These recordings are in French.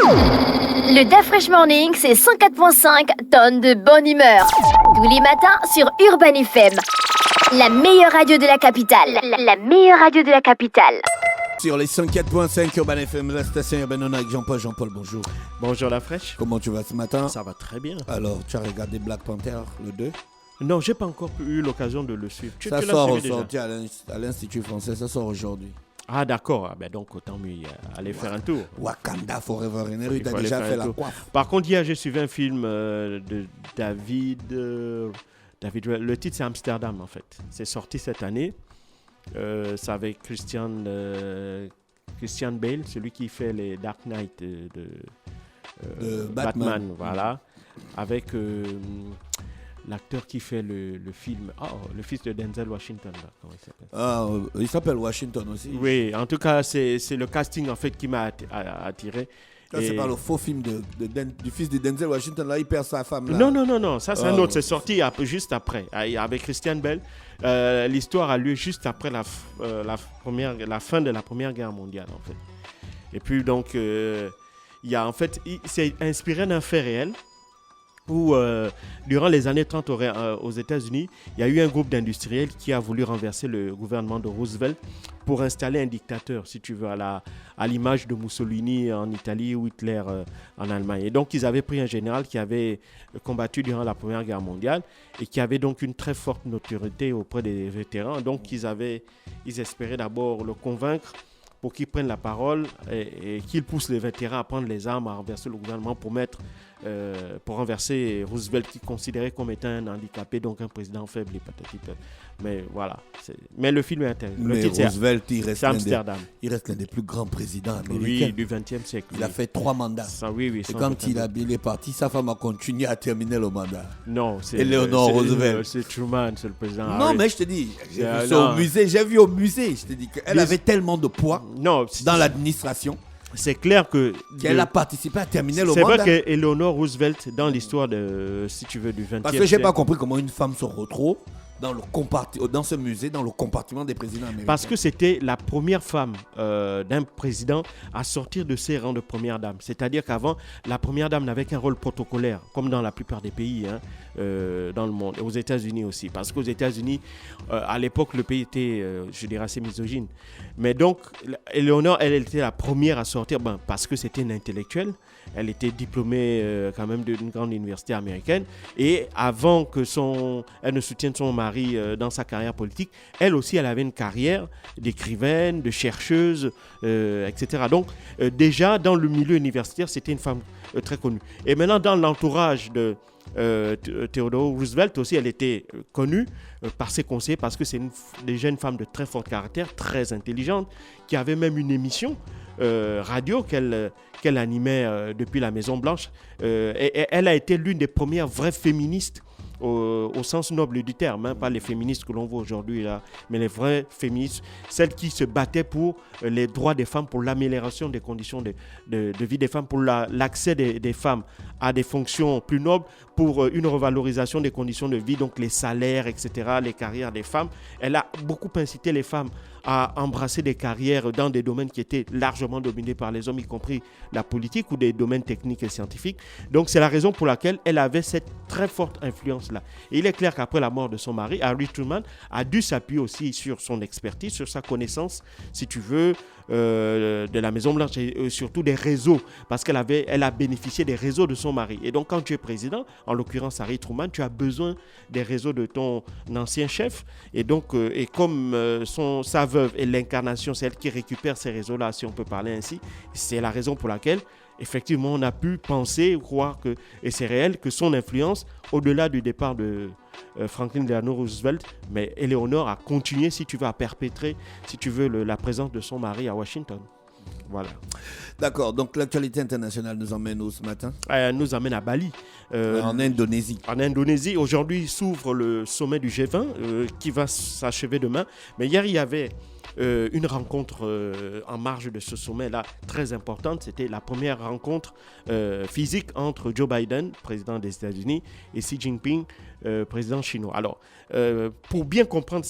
Le Da Fresh Morning, c'est 104.5 tonnes de bonne humeur. Tous les matins sur Urban FM. La meilleure radio de la capitale. La meilleure radio de la capitale. Sur les 104.5 Urban FM, la station Urban On avec Jean-Paul. Jean-Paul, bonjour. Bonjour La Fraîche. Comment tu vas ce matin? Ça va très bien. Alors, tu as regardé Black Panther, le 2? Non, j'ai pas encore eu l'occasion de le suivre. Ça sort aujourd'hui à l'Institut français, ça sort aujourd'hui. Ah d'accord, donc autant mieux aller faire un tour. Wakanda Forever, tu as déjà fait la coiffe. Par contre, hier j'ai suivi un film de David, le titre c'est Amsterdam en fait. C'est sorti cette année. C'est avec Christian Bale, celui qui fait les Dark Knight de Batman. Voilà. Avec l'acteur qui fait le film, le fils de Denzel Washington, là, comment il s'appelle? Il s'appelle Washington aussi. Oui, en tout cas, c'est le casting en fait qui m'a attiré. Ça, c'est pas le faux film du fils de Denzel Washington, là, il perd sa femme. Là. Non, ça c'est un autre, c'est sorti juste après, avec Christian Bale. L'histoire a lieu juste après la fin de la Première Guerre mondiale, en fait. Et puis, donc, c'est inspiré d'un fait réel. Où, durant les années 30 aux États-Unis, il y a eu un groupe d'industriels qui a voulu renverser le gouvernement de Roosevelt pour installer un dictateur, si tu veux, à l'image de Mussolini en Italie ou Hitler en Allemagne. Et donc, ils avaient pris un général qui avait combattu durant la Première Guerre mondiale et qui avait donc une très forte notoriété auprès des vétérans. Donc, ils espéraient d'abord le convaincre pour qu'il prenne la parole et qu'il pousse les vétérans à prendre les armes, à renverser le gouvernement pour renverser Roosevelt, qui considérait comme étant un handicapé, donc un président faible et patati. Mais voilà. Mais le film est intéressant. Mais Roosevelt, il reste l'un des plus grands présidents américains. Oui, du XXe siècle. Il a fait 3 mandats. Oui, et quand il est parti, sa femme a continué à terminer le mandat. Non, c'est Eleanor Roosevelt. C'est Truman, c'est le président. Non, mais je te dis, j'ai vu au musée, je te dis qu'elle avait tellement de poids dans l'administration. C'est clair qu'elle a participé à terminer le mandat. mandat. C'est vrai qu'Eleanor Roosevelt, dans l'histoire si tu veux, du 20e siècle. Parce que je n'ai pas compris comment une femme se retrouve dans ce musée, dans le compartiment des présidents américains. Parce que c'était la première femme d'un président à sortir de ses rangs de première dame. C'est-à-dire qu'avant, la première dame n'avait qu'un rôle protocolaire, comme dans la plupart des pays dans le monde, et aux États-Unis aussi. Parce qu'aux États-Unis, à l'époque, le pays était, je dirais, assez misogyne. Mais donc, Eleanor, elle était la première à sortir, parce que c'était une intellectuelle. Elle était diplômée quand même d'une grande université américaine. Et avant elle ne soutienne son mari dans sa carrière politique, elle aussi, elle avait une carrière d'écrivaine, de chercheuse, etc. Donc, déjà, dans le milieu universitaire, c'était une femme très connue. Et maintenant, dans l'entourage de Theodore Roosevelt aussi, elle était connue par ses conseillers parce que c'est déjà une femme de très fort caractère, très intelligente, qui avait même une émission radio qu'elle animait depuis la Maison Blanche. Et elle a été l'une des premières vraies féministes au sens noble du terme, pas les féministes que l'on voit aujourd'hui là, mais les vraies féministes, celles qui se battaient pour les droits des femmes, pour l'amélioration des conditions de vie des femmes, pour l'accès des femmes à des fonctions plus nobles, pour une revalorisation des conditions de vie, donc les salaires, etc., les carrières des femmes. Elle a beaucoup incité les femmes à embrasser des carrières dans des domaines qui étaient largement dominés par les hommes, y compris la politique ou des domaines techniques et scientifiques. Donc c'est la raison pour laquelle elle avait cette très forte influence-là. Et il est clair qu'après la mort de son mari, Harry Truman a dû s'appuyer aussi sur son expertise, sur sa connaissance, si tu veux, de la Maison-Blanche et surtout des réseaux, parce qu'elle a bénéficié des réseaux de son mari. Et donc quand tu es président, en l'occurrence Harry Truman, tu as besoin des réseaux de ton ancien chef. Et donc, et comme sa veuve est l'incarnation, c'est elle qui récupère ces réseaux-là, si on peut parler ainsi, c'est la raison pour laquelle effectivement on a pu penser, croire que, et c'est réel, que son influence, au-delà du départ de Franklin Delano Roosevelt, mais Eleanor a continué, si tu veux, à perpétrer, si tu veux, la présence de son mari à Washington. Voilà. D'accord, donc l'actualité internationale nous emmène où ce matin? Nous emmène à Bali. En Indonésie. En Indonésie, aujourd'hui s'ouvre le sommet du G20 qui va s'achever demain. Mais hier, il y avait une rencontre en marge de ce sommet-là très importante. C'était la première rencontre physique entre Joe Biden, président des États-Unis, et Xi Jinping, président chinois. Alors, pour bien comprendre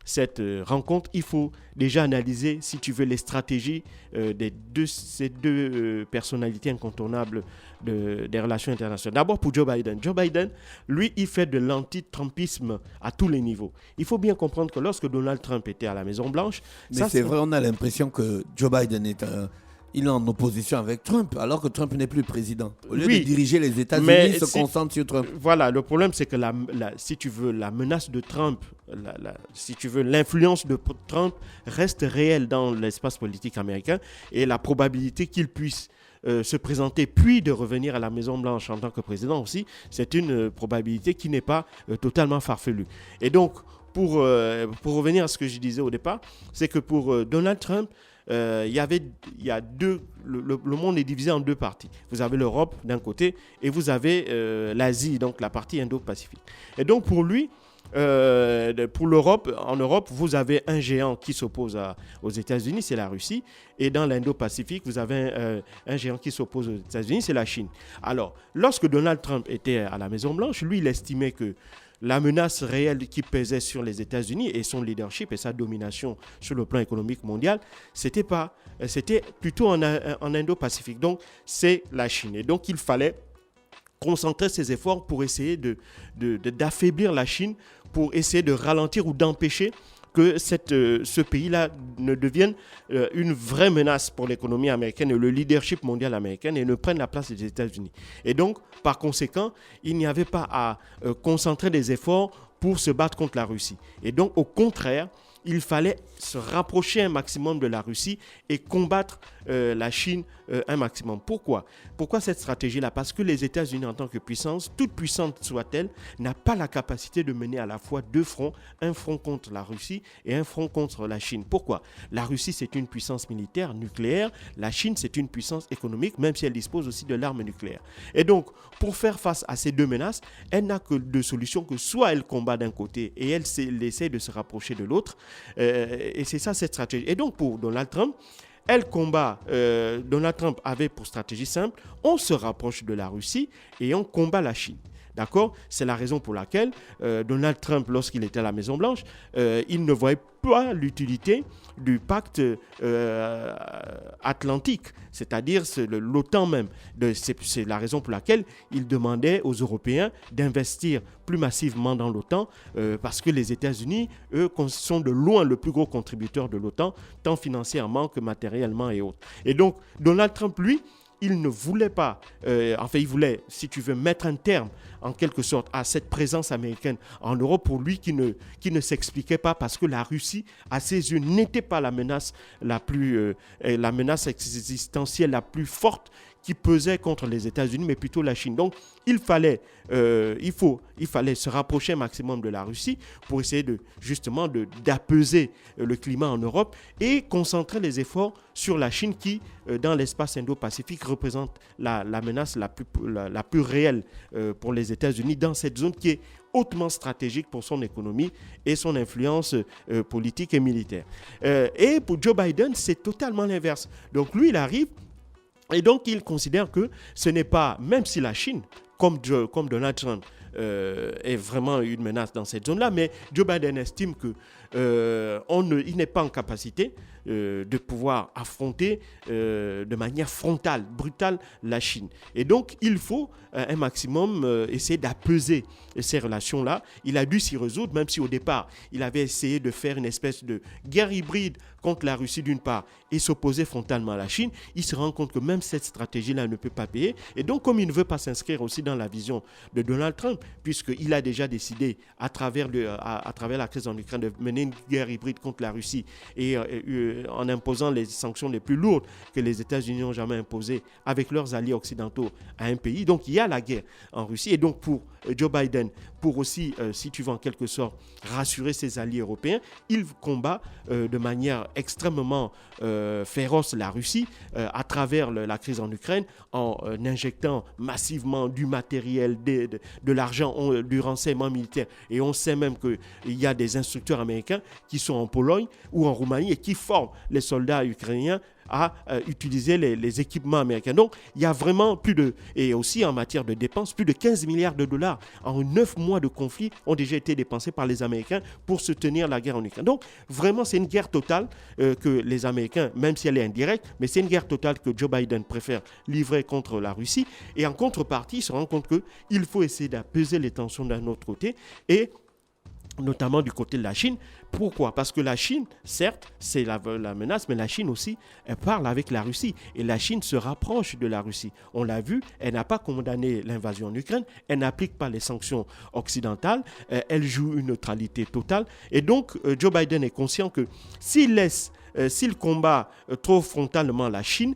cette rencontre, il faut déjà analyser, si tu veux, les stratégies ces deux personnalités incontournables des relations internationales. D'abord pour Joe Biden. Joe Biden, lui, il fait de l'anti-trumpisme à tous les niveaux. Il faut bien comprendre que lorsque Donald Trump était à la Maison-Blanche... Mais c'est vrai, on a l'impression que Joe Biden il est en opposition avec Trump, alors que Trump n'est plus président. Au lieu de diriger les États-Unis, il se concentre sur Trump. Voilà, le problème, c'est que si tu veux, la menace de Trump, si tu veux, l'influence de Trump reste réelle dans l'espace politique américain, et la probabilité qu'il puisse se présenter, puis de revenir à la Maison-Blanche en tant que président aussi, c'est une probabilité qui n'est pas totalement farfelue. Et donc, pour revenir à ce que je disais au départ, c'est que pour Donald Trump, le monde est divisé en deux parties. Vous avez l'Europe d'un côté et vous avez l'Asie, donc la partie Indo-Pacifique. Et donc pour lui, pour l'Europe, en Europe, vous avez un géant qui s'oppose aux États-Unis, c'est la Russie. Et dans l'Indo-Pacifique, vous avez un géant qui s'oppose aux États-Unis, c'est la Chine. Alors, lorsque Donald Trump était à la Maison-Blanche, lui, il estimait que la menace réelle qui pesait sur les États-Unis et son leadership et sa domination sur le plan économique mondial, c'était plutôt en Indo-Pacifique. Donc, c'est la Chine. Et donc, il fallait concentrer ses efforts pour essayer d'affaiblir la Chine, pour essayer de ralentir ou d'empêcher que ce pays-là ne devienne une vraie menace pour l'économie américaine et le leadership mondial américain et ne prenne la place des États-Unis. Et donc, par conséquent, il n'y avait pas à concentrer des efforts pour se battre contre la Russie. Et donc, au contraire, il fallait se rapprocher un maximum de la Russie et combattre la Chine un maximum. Pourquoi cette stratégie-là? Parce que les États-Unis, en tant que puissance, toute puissante soit-elle, n'a pas la capacité de mener à la fois deux fronts, un front contre la Russie et un front contre la Chine. Pourquoi? La Russie, c'est une puissance militaire, nucléaire. La Chine, c'est une puissance économique, même si elle dispose aussi de l'arme nucléaire. Et donc, pour faire face à ces deux menaces, elle n'a que deux solutions, que soit elle combat d'un côté et elle essaie de se rapprocher de l'autre. Et c'est ça cette stratégie. Et donc, pour Donald Trump, Donald Trump avait pour stratégie simple, on se rapproche de la Russie et on combat la Chine. D'accord? C'est la raison pour laquelle Donald Trump, lorsqu'il était à la Maison-Blanche, il ne voyait pas l'utilité du pacte atlantique, c'est-à-dire l'OTAN même. C'est la raison pour laquelle il demandait aux Européens d'investir plus massivement dans l'OTAN, parce que les États-Unis, eux, sont de loin le plus gros contributeur de l'OTAN, tant financièrement que matériellement et autres. Et donc, Donald Trump, lui, il ne voulait pas, il voulait, si tu veux, mettre un terme, en quelque sorte, à cette présence américaine en Europe, pour lui qui ne s'expliquait pas, parce que la Russie, à ses yeux, n'était pas la menace la menace existentielle la plus forte qui pesait contre les États-Unis, mais plutôt la Chine. Donc, il fallait se rapprocher un maximum de la Russie pour essayer d'apaiser le climat en Europe et concentrer les efforts sur la Chine qui, dans l'espace Indo-Pacifique, représente la menace la plus réelle pour les États-Unis dans cette zone qui est hautement stratégique pour son économie et son influence politique et militaire. Et pour Joe Biden, c'est totalement l'inverse. Donc, lui, il arrive. Et donc, il considère que ce n'est pas, même si la Chine, comme Donald Trump, est vraiment une menace dans cette zone-là, mais Joe Biden estime qu'il n'est pas en capacité de pouvoir affronter de manière frontale, brutale, la Chine. Et donc, il faut un maximum essayer d'apaiser ces relations-là. Il a dû s'y résoudre, même si au départ, il avait essayé de faire une espèce de guerre hybride contre la Russie d'une part et s'opposer frontalement à la Chine. Il se rend compte que même cette stratégie-là ne peut pas payer. Et donc, comme il ne veut pas s'inscrire aussi dans la vision de Donald Trump, puisqu'il a déjà décidé, à travers la crise en Ukraine, de mener une guerre hybride contre la Russie et en imposant les sanctions les plus lourdes que les États-Unis n'ont jamais imposées avec leurs alliés occidentaux à un pays. Donc, il y a la guerre en Russie. Et donc, pour Joe Biden, pour aussi, si tu veux en quelque sorte, rassurer ses alliés européens, il combat de manière extrêmement féroce la Russie à travers la crise en Ukraine en injectant massivement du matériel, de l'argent, du renseignement militaire. Et on sait même qu'il y a des instructeurs américains qui sont en Pologne ou en Roumanie et qui forment les soldats ukrainiens à utiliser les équipements américains. Donc, il y a vraiment et aussi en matière de dépenses, plus de 15 milliards de dollars en 9 mois de conflit ont déjà été dépensés par les Américains pour soutenir la guerre en Ukraine. Donc, vraiment, c'est une guerre totale que les Américains, même si elle est indirecte, mais c'est une guerre totale que Joe Biden préfère livrer contre la Russie. Et en contrepartie, il se rend compte qu'il faut essayer d'apaiser les tensions d'un autre côté et notamment du côté de la Chine. Pourquoi ? Parce que la Chine, certes, c'est la menace, mais la Chine aussi, elle parle avec la Russie. Et la Chine se rapproche de la Russie. On l'a vu, elle n'a pas condamné l'invasion en Ukraine, elle n'applique pas les sanctions occidentales, elle joue une neutralité totale. Et donc, Joe Biden est conscient que s'il combat trop frontalement la Chine,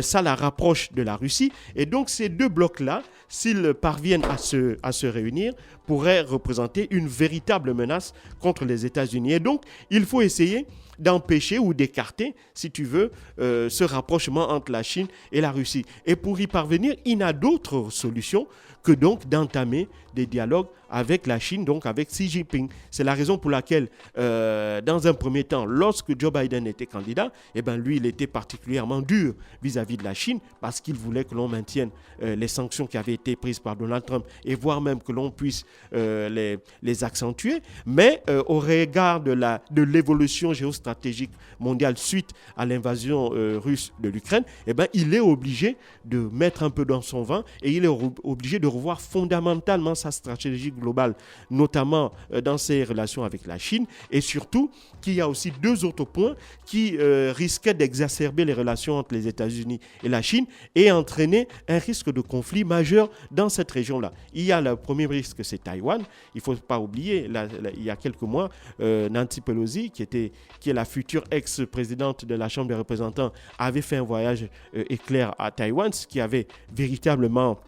ça la rapproche de la Russie. Et donc, ces deux blocs-là, s'ils parviennent à se réunir, pourraient représenter une véritable menace contre les États-Unis. Et donc, il faut essayer d'empêcher ou d'écarter, si tu veux, ce rapprochement entre la Chine et la Russie. Et pour y parvenir, il n'a d'autre solution que donc d'entamer des dialogues avec la Chine, donc avec Xi Jinping. C'est la raison pour laquelle, dans un premier temps, lorsque Joe Biden était candidat, lui, il était particulièrement dur vis-à-vis de la Chine parce qu'il voulait que l'on maintienne les sanctions qui avaient été prises par Donald Trump et voire même que l'on puisse les accentuer. Mais au regard de l'évolution géostratégique mondiale suite à l'invasion russe de l'Ukraine, il est obligé de mettre un peu dans son vin et il est obligé de revoir fondamentalement sa stratégie globale, notamment dans ses relations avec la Chine, et surtout qu'il y a aussi deux autres points qui risquaient d'exacerber les relations entre les États-Unis et la Chine et entraîner un risque de conflit majeur dans cette région-là. Il y a le premier risque, c'est Taïwan. Il ne faut pas oublier, il y a quelques mois, Nancy Pelosi, qui est la future ex-présidente de la Chambre des représentants, avait fait un voyage éclair à Taïwan, ce qui avait véritablement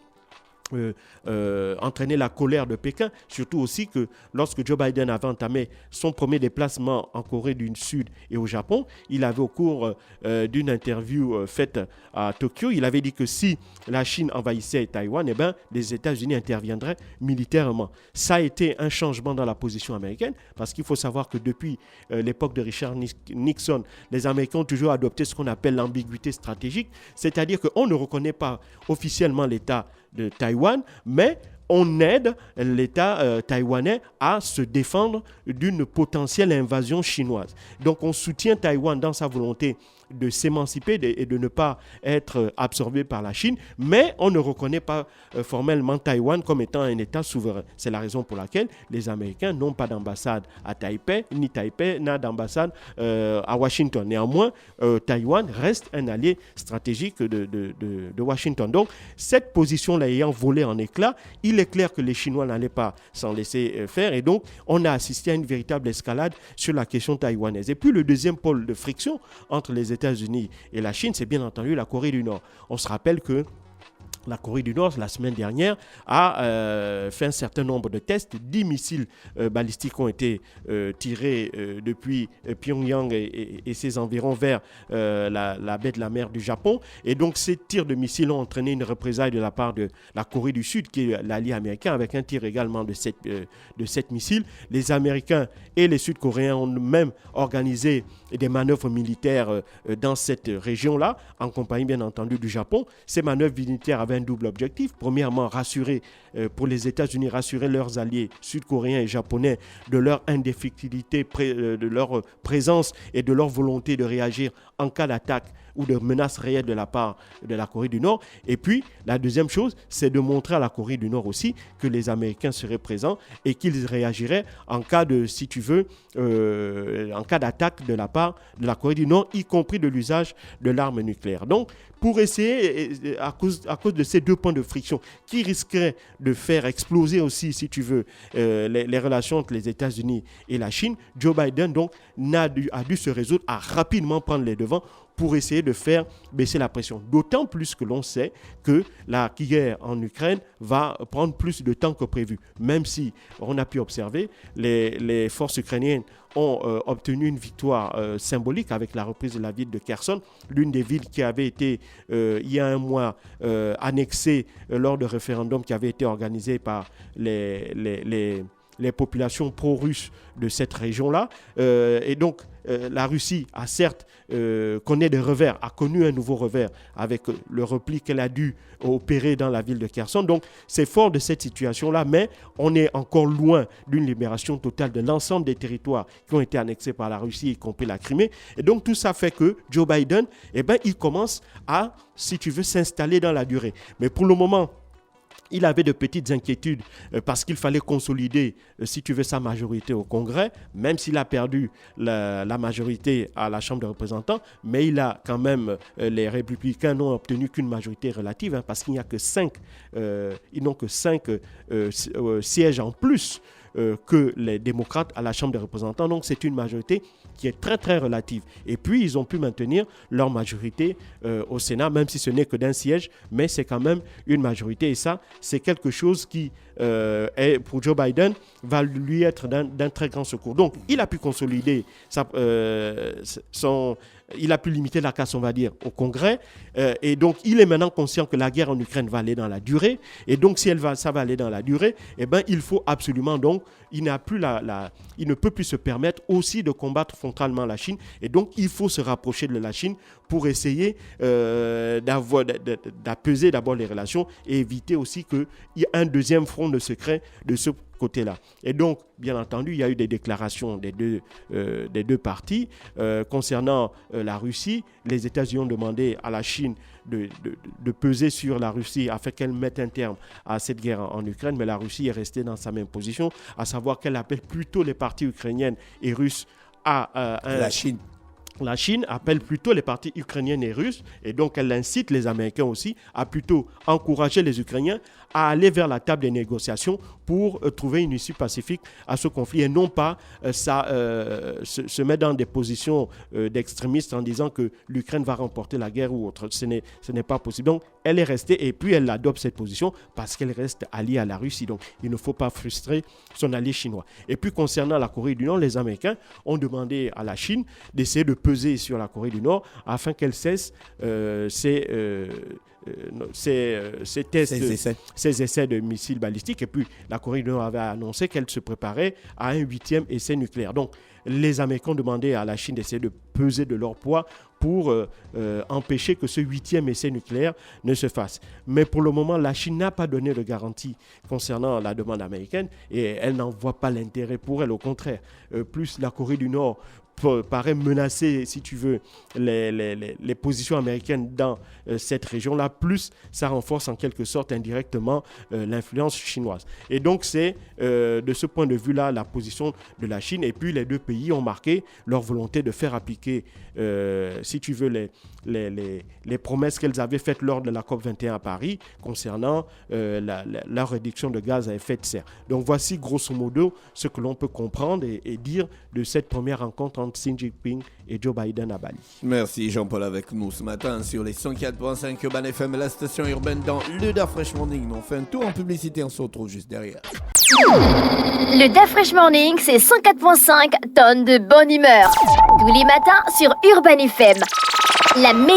entraîner la colère de Pékin, surtout aussi que lorsque Joe Biden avait entamé son premier déplacement en Corée du Sud et au Japon, il avait au cours d'une interview faite à Tokyo, il avait dit que si la Chine envahissait Taïwan, les États-Unis interviendraient militairement. Ça a été un changement dans la position américaine parce qu'il faut savoir que depuis l'époque de Richard Nixon, les Américains ont toujours adopté ce qu'on appelle l'ambiguïté stratégique, c'est-à-dire qu'on ne reconnaît pas officiellement l'État de Taïwan, mais on aide l'État taïwanais à se défendre d'une potentielle invasion chinoise. Donc on soutient Taïwan dans sa volonté de s'émanciper et de ne pas être absorbé par la Chine, mais on ne reconnaît pas formellement Taïwan comme étant un État souverain. C'est la raison pour laquelle les Américains n'ont pas d'ambassade à Taipei, ni Taipei n'a d'ambassade à Washington. Néanmoins, Taïwan reste un allié stratégique de Washington. Donc, cette position-là ayant volé en éclats, il est clair que les Chinois n'allaient pas s'en laisser faire et donc on a assisté à une véritable escalade sur la question taïwanaise. Et puis, le deuxième pôle de friction entre les États-Unis et la Chine, c'est bien entendu la Corée du Nord. On se rappelle que la Corée du Nord, la semaine dernière, a fait un certain nombre de tests. 10 missiles balistiques ont été tirés depuis Pyongyang et ses environs vers la baie de la mer du Japon. Et donc, ces tirs de missiles ont entraîné une représaille de la part de la Corée du Sud, qui est l'allié américain, avec un tir également de 7 missiles. Les Américains et les Sud-Coréens ont même organisé des manœuvres militaires dans cette région-là, en compagnie, bien entendu, du Japon. Ces manœuvres militaires avaient un double objectif. Premièrement, pour les États-Unis, rassurer leurs alliés sud-coréens et japonais de leur indéfectibilité, de leur présence et de leur volonté de réagir en cas d'attaque ou de menace réelle de la part de la Corée du Nord. Et puis, la deuxième chose, c'est de montrer à la Corée du Nord aussi que les Américains seraient présents et qu'ils réagiraient en cas de, si tu veux, en cas d'attaque de la part de la Corée du Nord, y compris de l'usage de l'arme nucléaire. Donc, pour essayer, à cause de ces deux points de friction qui risqueraient de faire exploser aussi, si tu veux, les relations entre les États-Unis et la Chine, Joe Biden donc, a dû se résoudre à rapidement prendre les devants pour essayer de faire baisser la pression. D'autant plus que l'on sait que la guerre en Ukraine va prendre plus de temps que prévu. Même si on a pu observer, les forces ukrainiennes ont obtenu une victoire symbolique avec la reprise de la ville de Kherson, l'une des villes qui avait été, il y a un mois, annexée lors de référendum qui avait été organisé par les les populations pro-russes de cette région-là. Et donc, la Russie a certes connu des revers, a connu un nouveau revers avec le repli qu'elle a dû opérer dans la ville de Kherson. Donc, c'est fort de cette situation-là, mais on est encore loin d'une libération totale de l'ensemble des territoires qui ont été annexés par la Russie, y compris la Crimée. Et donc, tout ça fait que Joe Biden, il commence à, si tu veux, s'installer dans la durée. Mais pour le moment, il avait de petites inquiétudes parce qu'il fallait consolider, si tu veux, sa majorité au Congrès, même s'il a perdu la majorité à la Chambre des représentants, mais il a quand même, les républicains n'ont obtenu qu'une majorité relative, parce qu'il n'y a que 5 sièges en plus que les démocrates à la Chambre des représentants. Donc c'est une majorité qui est très très relative. Et puis ils ont pu maintenir leur majorité au Sénat, même si ce n'est que d'un siège, mais c'est quand même une majorité. Et ça, c'est quelque chose qui, pour Joe Biden, va lui être d'un très grand secours. Donc il a pu consolider il a pu limiter la casse, on va dire, au Congrès. Et donc, il est maintenant conscient que la guerre en Ukraine va aller dans la durée. Et donc, si ça va aller dans la durée, il faut absolument, donc, il ne peut plus se permettre aussi de combattre frontalement la Chine. Et donc, il faut se rapprocher de la Chine pour essayer d'apaiser d'abord les relations et éviter aussi qu'il y ait un deuxième front de secret de ce côté-là. Et donc, bien entendu, il y a eu des déclarations des deux parties concernant la Russie. Les États-Unis ont demandé à la Chine de peser sur la Russie afin qu'elle mette un terme à cette guerre en Ukraine, mais la Russie est restée dans sa même position, à savoir qu'elle appelle plutôt les parties ukrainiennes et russes à la Chine. La Chine appelle plutôt les parties ukrainiennes et russes, et donc elle incite les Américains aussi à plutôt encourager les Ukrainiens à aller vers la table des négociations pour trouver une issue pacifique à ce conflit, et non pas se mettre dans des positions d'extrémistes en disant que l'Ukraine va remporter la guerre ou autre. Ce n'est pas possible. Donc elle est restée, et puis elle adopte cette position parce qu'elle reste alliée à la Russie. Donc il ne faut pas frustrer son allié chinois. Et puis concernant la Corée du Nord, les Américains ont demandé à la Chine d'essayer de peser sur la Corée du Nord afin qu'elle cesse ces essais de missiles balistiques. Et puis la Corée du Nord avait annoncé qu'elle se préparait à un 8e essai nucléaire. Donc les Américains ont demandé à la Chine d'essayer de peser de leur poids pour empêcher que ce 8e essai nucléaire ne se fasse. Mais pour le moment, la Chine n'a pas donné de garantie concernant la demande américaine, et elle n'en voit pas l'intérêt pour elle. Au contraire, plus la Corée du Nord paraît menacer, si tu veux, les positions américaines dans cette région-là, plus ça renforce en quelque sorte indirectement l'influence chinoise. Et donc c'est de ce point de vue-là la position de la Chine. Et puis les deux pays ont marqué leur volonté de faire appliquer, si tu veux, les promesses qu'elles avaient faites lors de la COP21 à Paris concernant la réduction de gaz à effet de serre. Donc voici grosso modo ce que l'on peut comprendre et dire de cette première rencontre entre Xi Jinping et Joe Biden à Bali. Merci Jean-Paul avec nous ce matin sur les 104.5 Urban FM, la station urbaine dans le Da Fresh Morning. On fait un tour en publicité, on se retrouve juste derrière. Le Da Fresh Morning, c'est 104.5 tonnes de bonne humeur. Tous les matins sur Urban FM. La meilleure